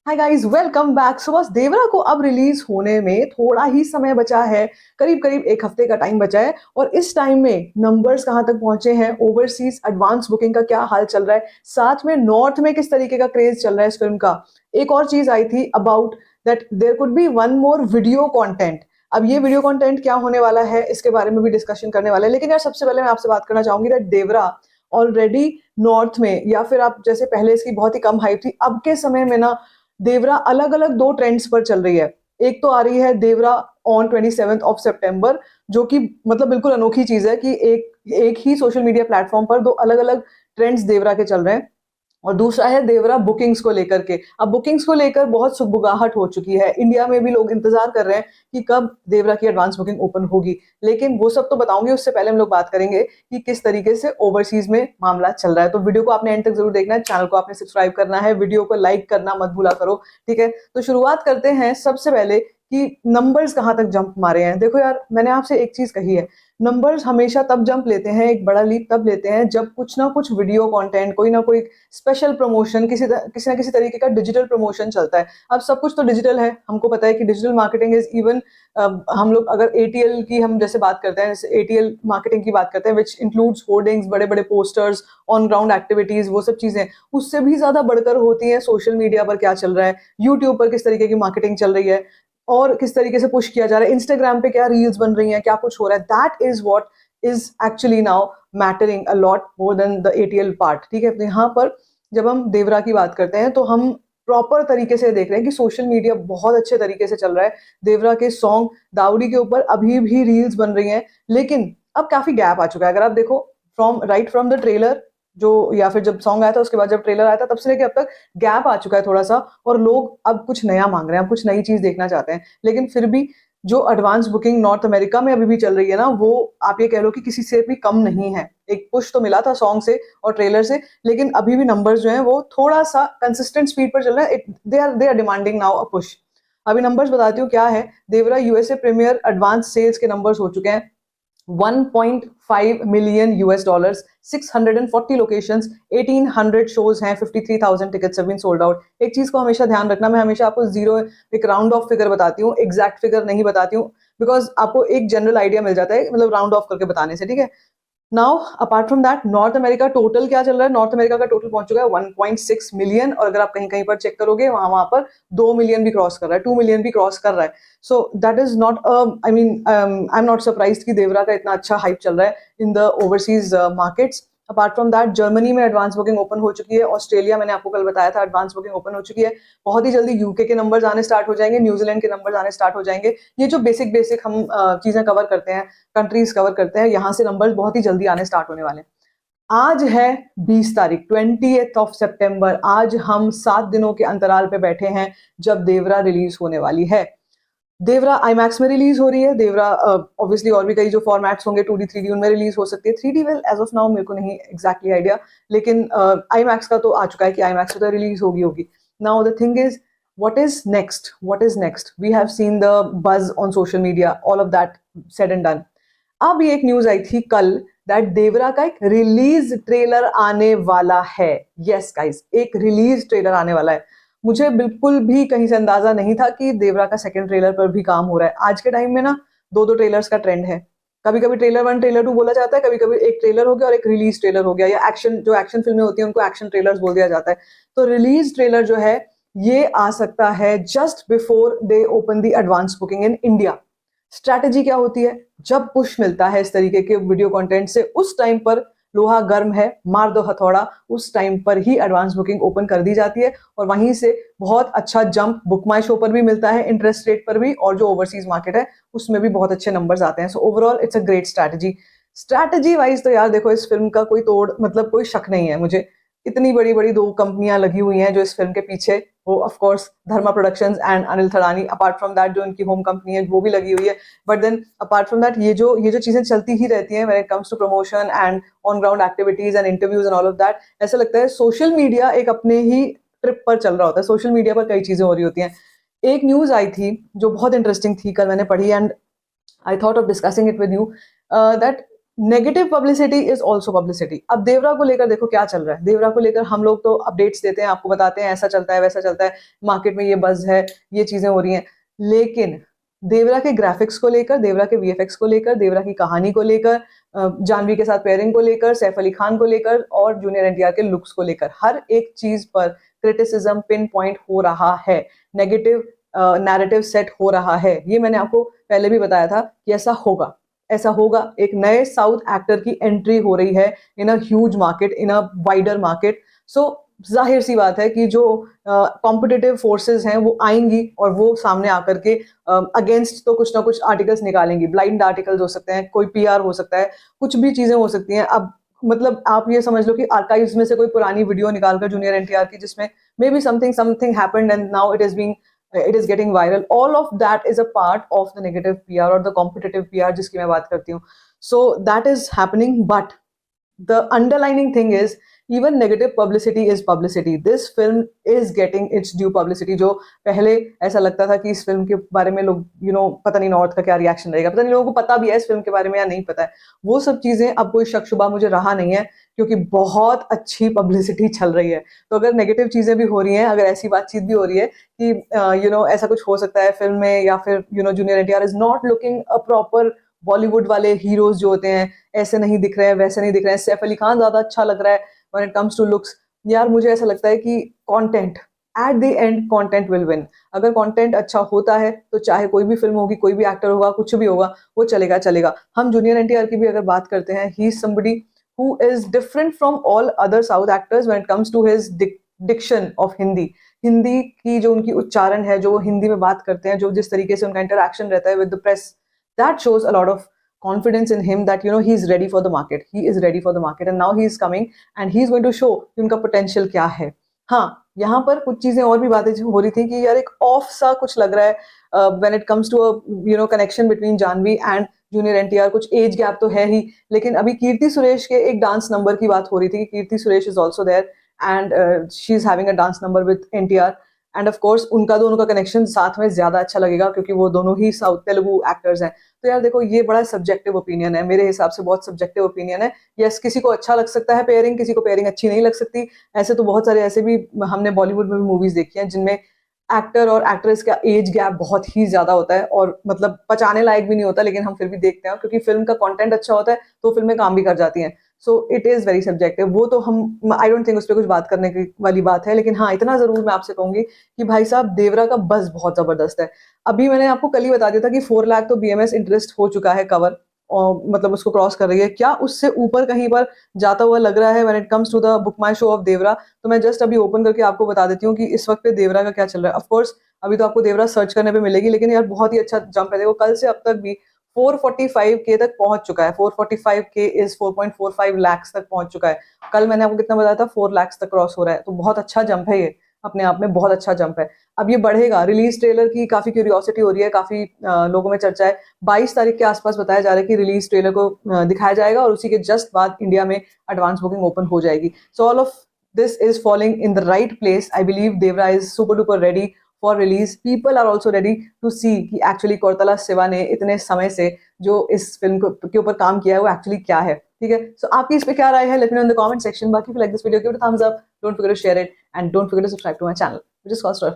हाय guys, welcome back. So बस देवरा को अब रिलीज होने में थोड़ा ही समय बचा है। करीब करीब एक हफ्ते का टाइम बचा है और इस टाइम में नंबर्स कहाँ तक पहुंचे हैं, ओवरसीज एडवांस बुकिंग का क्या हाल चल रहा है, साथ में नॉर्थ में किस तरीके का क्रेज चल रहा है इस फिल्म का। एक और चीज आई थी about that there could be one more video content. अब ये वीडियो कंटेंट क्या होने वाला है इसके बारे में भी डिस्कशन करने वाले हैं, लेकिन यार सबसे पहले मैं आपसे बात करना चाहूंगी दैट देवरा ऑलरेडी नॉर्थ में, या फिर आप जैसे पहले इसकी बहुत ही कम हाइप थी, अब के समय में ना देवरा अलग अलग दो ट्रेंड्स पर चल रही है। एक तो आ रही है देवरा ऑन 27 सितंबर, जो कि मतलब बिल्कुल अनोखी चीज है कि एक एक ही सोशल मीडिया प्लेटफॉर्म पर दो अलग अलग ट्रेंड्स देवरा के चल रहे हैं। और दूसरा है देवरा बुकिंग्स को लेकर के। अब बुकिंग्स को लेकर बहुत सुगबुगाहट हो चुकी है, इंडिया में भी लोग इंतजार कर रहे हैं कि कब देवरा की एडवांस बुकिंग ओपन होगी। लेकिन वो सब तो बताऊंगी, उससे पहले हम लोग बात करेंगे कि किस तरीके से ओवरसीज में मामला चल रहा है। तो वीडियो को आपने एंड तक जरूर देखना है, चैनल को आपने सब्सक्राइब करना है, वीडियो को लाइक करना मत भूला करो। ठीक है, तो शुरुआत करते हैं सबसे पहले कि नंबर्स कहाँ तक जंप मारे हैं। देखो यार, मैंने आपसे एक चीज कही है, नंबर्स हमेशा तब जंप लेते हैं, एक बड़ा लीप तब लेते हैं जब कुछ ना कुछ वीडियो कंटेंट, कोई ना कोई स्पेशल प्रमोशन, किसी ना किसी तरीके का डिजिटल प्रमोशन चलता है। अब सब कुछ तो डिजिटल है, हमको पता है कि डिजिटल मार्केटिंग इज इवन। हम लोग अगर एटीएल की हम जैसे बात करते हैं, जैसे एटीएल मार्केटिंग की बात करते हैं, विच इंक्लूड्स होर्डिंग्स, बड़े बड़े पोस्टर्स, ऑन ग्राउंड एक्टिविटीज, वो सब चीजें उससे भी ज्यादा बढ़कर होती है सोशल मीडिया पर क्या चल रहा है, यूट्यूब पर किस तरीके की मार्केटिंग चल रही है और किस तरीके से पुश किया जा रहा है, इंस्टाग्राम पे क्या रील्स बन रही हैं, क्या कुछ हो रहा है। That is what is actually now mattering a lot more than the ATL part. ठीक है, तो यहाँ पर जब हम देवरा की बात करते हैं तो हम प्रॉपर तरीके से देख रहे हैं कि सोशल मीडिया बहुत अच्छे तरीके से चल रहा है। देवरा के सॉन्ग दाऊडी के ऊपर अभी भी रील्स बन रही हैं, लेकिन अब काफी गैप आ चुका है। अगर आप देखो फ्रॉम द ट्रेलर, जो या फिर जब सॉन्ग आया था उसके बाद जब ट्रेलर आया था, तब से लेके अब तक गैप आ चुका है थोड़ा सा, और लोग अब कुछ नया मांग रहे हैं, अब कुछ नई चीज देखना चाहते हैं। लेकिन फिर भी जो एडवांस बुकिंग नॉर्थ अमेरिका में अभी भी चल रही है ना, वो आप ये कह लो कि किसी से भी कम नहीं है। एक पुश तो मिला था सॉन्ग से और ट्रेलर से, लेकिन अभी भी नंबर्स जो हैं वो थोड़ा सा कंसिस्टेंट स्पीड पर चल रहे हैं। They are demanding now a push. अभी नंबर्स बताती हूँ क्या है। Devara USA premier advance sales के नंबर्स हो चुके हैं 1.5 million US dollars, 640 locations, 1800 shows हैं, 53,000 tickets have been sold out. एक चीज को हमेशा ध्यान रखना, मैं हमेशा आपको जीरो एक राउंड ऑफ फिगर बताती हूँ, एग्जैक्ट फिगर नहीं बताती हूँ, बिकॉज आपको एक जनरल आइडिया मिल जाता है मतलब राउंड ऑफ करके बताने से। ठीक है, now apart from that north America total क्या चल रहा है। नॉर्थ अमेरिका का टोटल पहुंच चुका है 1.6 मिलियन, और अगर आप कहीं कहीं पर चेक करोगे वहां वहां पर 2 मिलियन भी क्रॉस कर रहा है, 2 मिलियन भी क्रॉस कर रहा है। So that is not I mean I am not surprise कि देवरा का इतना अच्छा हाइप चल रहा है in the overseas markets. Apart from that Germany में एडवांस बुकिंग ओपन हो चुकी है, ऑस्ट्रेलिया मैंने आपको कल बताया था एडवांस बुकिंग ओपन हो चुकी है। बहुत ही जल्दी यूके के नंबर्स आने स्टार्ट हो जाएंगे, न्यूजीलैंड के नंबर्स आने स्टार्ट हो जाएंगे। ये जो बेसिक बेसिक हम चीजें कवर करते हैं, कंट्रीज कवर करते हैं, यहाँ से नंबर्स बहुत ही जल्दी आने स्टार्ट होने वाले हैं। आज है 20 तारीख, 20 सितंबर। आज हम 7 दिनों के अंतराल पे बैठे हैं जब देवरा रिलीज होने वाली है। देवरा आईमैक्स में रिलीज हो रही है। देवरा ऑब्वियसली और भी कई जो फॉर्मेट्स होंगे 2D 3D उनमें रिलीज हो सकती है। 3D well as of now मेरे को नहीं एग्जैक्टली आइडिया, लेकिन आईमैक्स का तो आ चुका है कि आईमैक्स तो रिलीज होगी। Now the thing is, what is next we have seen the buzz on social media, all of that said and done. अब ये एक न्यूज आई थी कल दैट देवरा का एक रिलीज ट्रेलर आने वाला है। यस गाइस, एक रिलीज ट्रेलर आने वाला है। मुझे बिल्कुल भी कहीं से अंदाजा नहीं था कि देवरा का सेकंड ट्रेलर पर भी काम हो रहा है। आज के टाइम में ना दो दो ट्रेलर्स का ट्रेंड है। कभी कभी ट्रेलर 1 ट्रेलर 2 बोला जाता है, कभी कभी एक ट्रेलर हो गया और एक रिलीज ट्रेलर हो गया, या एक्शन जो एक्शन फिल्में होती हैं उनको एक्शन ट्रेलर्स बोल दिया जाता है। तो रिलीज ट्रेलर जो है ये आ सकता है just before they open the advance booking in India. Strategy क्या होती है, जब पुश मिलता है इस तरीके के वीडियो कंटेंट से, उस टाइम पर लोहा गर्म है, मार दो हथौड़ा, उस टाइम पर ही एडवांस बुकिंग ओपन कर दी जाती है और वहीं से बहुत अच्छा जंप बुक माई शो पर भी मिलता है, इंटरेस्ट रेट पर भी, और जो ओवरसीज मार्केट है उसमें भी बहुत अच्छे नंबर्स आते हैं। So overall it's a great strategy wise तो यार देखो, इस फिल्म का कोई तोड़ मतलब कोई शक नहीं है मुझे। इतनी बड़ी बड़ी दो कंपनियां लगी हुई हैं जो इस फिल्म के पीछे, वो of course Dharma productions and Anil Thadani. Apart from that जो इनकी होम कंपनी है वो भी लगी हुई है। But then apart from that ये जो चीजें चलती ही रहती हैं when it comes to promotion and on ground activities and interviews and all of that. ऐसा लगता है सोशल मीडिया एक अपने ही ट्रिप पर चल रहा होता है, सोशल मीडिया पर कई चीजें हो रही होती हैं। एक न्यूज आई थी जो बहुत इंटरेस्टिंग थी, कल मैंने पढ़ी and I thought of discussing it with you, that negative publicity is also publicity. अब देवरा को लेकर देखो क्या चल रहा है, देवरा को लेकर हम लोग तो अपडेट्स देते हैं, आपको बताते हैं ऐसा चलता है वैसा चलता है, मार्केट में ये बज है, ये चीजें हो रही हैं, लेकिन देवरा के ग्राफिक्स को लेकर, देवरा के वीएफएक्स को लेकर, देवरा की कहानी को लेकर, जानवी के साथ पेयरिंग को लेकर, सैफ अली खान को लेकर और जूनियर एनटीआर के लुक्स को लेकर, हर एक चीज पर क्रिटिसिज्म पिन पॉइंट हो रहा है, नेगेटिव नैरेटिव सेट हो रहा है। ये मैंने आपको पहले भी बताया था कि ऐसा होगा, ऐसा होगा। एक नए साउथ एक्टर की एंट्री हो रही है in a huge market, in a wider market. So जाहिर सी बात है कि जो कॉम्पिटिटिव फोर्सेस हैं वो आएंगी और वो सामने आकर के अगेंस्ट तो कुछ ना कुछ आर्टिकल्स निकालेंगी, ब्लाइंड आर्टिकल्स हो सकते हैं, कोई पीआर हो सकता है, कुछ भी चीजें हो सकती हैं। अब मतलब आप ये समझ लो कि आर्काइव्स में से कोई पुरानी वीडियो निकालकर जूनियर एनटीआर की, जिसमें may be something happened and now it is getting viral, all of that is a part of the negative PR और द कॉम्पिटिटिव पीआर जिसकी मैं बात करती हूँ। So that is happening, but the underlining thing is even negative publicity is publicity. This film is getting its due publicity। जो पहले ऐसा लगता था कि इस फिल्म के बारे में लोग पता नहीं नॉर्थ का क्या रिएक्शन रहेगा, पता नहीं लोगों को पता भी है इस फिल्म के बारे में या नहीं पता है, वो सब चीजें अब कोई शक शुबा मुझे रहा नहीं है, क्योंकि बहुत अच्छी पब्लिसिटी चल रही है। तो अगर नेगेटिव चीजें भी हो रही हैं, अगर ऐसी बातचीत भी हो रही है कि ऐसा कुछ हो सकता है फिल्म में, या फिर junior NTR is not looking a proper Bollywood वाले हीरोज जो होते हैं, ऐसे नहीं दिख रहे हैं, वैसे नहीं दिख रहे हैं, सैफ अली खान ज्यादा अच्छा लग रहा है when it comes to looks. यार मुझे ऐसा लगता है कि content at the end, content will win. अगर कंटेंट अच्छा होता है तो चाहे कोई भी फिल्म होगी, कोई भी एक्टर होगा, कुछ भी होगा, वो चलेगा चलेगा। हम जूनियर एनटीआर की भी अगर बात करते हैं, he is somebody who is different from all other south actors when it comes to his diction of Hindi. Hindi की जो उनकी उच्चारण है, जो वो हिंदी में बात करते हैं, जो जिस तरीके से उनका इंटरेक्शन रहता है with the press, that shows a lot of confidence in him that he is ready for the market, he is ready for the market and now he is coming and he is going to show कि उनका potential क्या है। हाँ, यहाँ पर कुछ चीजें और भी बातें हो रही थी कि यार एक ऑफ सा कुछ लग रहा है when it comes to a connection between Janhvi and junior NTR. कुछ एज गैप तो है ही, लेकिन अभी कीर्ति सुरेश के एक डांस नंबर की बात हो रही थी कि Keerthy Suresh is also there and she is having a dance number with NTR, and of course उनका दोनों का कनेक्शन साथ में ज्यादा अच्छा लगेगा क्योंकि वो दोनों ही साउथ तेलुगु एक्टर्स हैं। तो यार देखो, ये बड़ा सब्जेक्टिव ओपिनियन है, मेरे हिसाब से बहुत सब्जेक्टिव ओपिनियन है। यस, किसी को अच्छा लग सकता है पेयरिंग, किसी को पेयरिंग अच्छी नहीं लग सकती। ऐसे तो बहुत सारे ऐसे भी हमने बॉलीवुड में भी मूवीज देखी हैं जिनमें एक्टर और एक्ट्रेस का एज गैप बहुत ही ज्यादा होता है और मतलब पचाने लायक भी नहीं होता, लेकिन हम फिर भी देखते हैं क्योंकि फिल्म का कंटेंट अच्छा होता है तो फिल्में काम भी कर जाती हैं। So it is very subjective. वो तो हम, आई डोंट थिंक उस पर कुछ बात करने की वाली बात है, लेकिन हाँ, इतना जरूर मैं आपसे कहूंगी कि भाई साहब, देवरा का बज़ बहुत जबरदस्त है। अभी मैंने आपको कल ही बता दिया था कि 4 लाख तो बीएमएस इंटरेस्ट हो चुका है कवर, और मतलब उसको क्रॉस कर रही है, क्या उससे ऊपर कहीं पर जाता हुआ लग रहा है when it comes to the BookMyShow of Devara. तो मैं जस्ट अभी ओपन करके आपको बता देती हूँ कि इस वक्त पे देवरा का क्या चल रहा है। ऑफ कोर्स अभी तो आपको देवरा सर्च करने पे मिलेगी, लेकिन यार बहुत ही अच्छा जंप है। देखो, कल से अब तक भी 445K तक पहुंच चुका है। 445K इज 4.45 लाख तक पहुंच चुका है। कल मैंने आपको कितना बताया था, 4 लाख तक क्रॉस हो रहा है, तो बहुत अच्छा जंप है ये, अपने आप में बहुत अच्छा जंप है। अब ये बढ़ेगा। रिलीज ट्रेलर की काफी क्यूरियोसिटी हो रही है, काफी लोगों में चर्चा है। 22 तारीख के आसपास बताया जा रहा है कि रिलीज ट्रेलर को दिखाया जाएगा और उसी के जस्ट बाद इंडिया में एडवांस बुकिंग ओपन हो जाएगी। So all of this is falling in the right place. I believe Devra is super duper ready for release. People are also ready to see कि actually कोरतला शिवा ने इतने समय से जो इस फिल्म के ऊपर काम किया है वो एक्चुअली क्या है। ठीक है, सो आपकी इस पे क्या राय है, let me know in the comment section. बाकी if you like this video, give it a thumbs up, don't forget to share it and don't forget to subscribe to my channel, which is called Story Fine।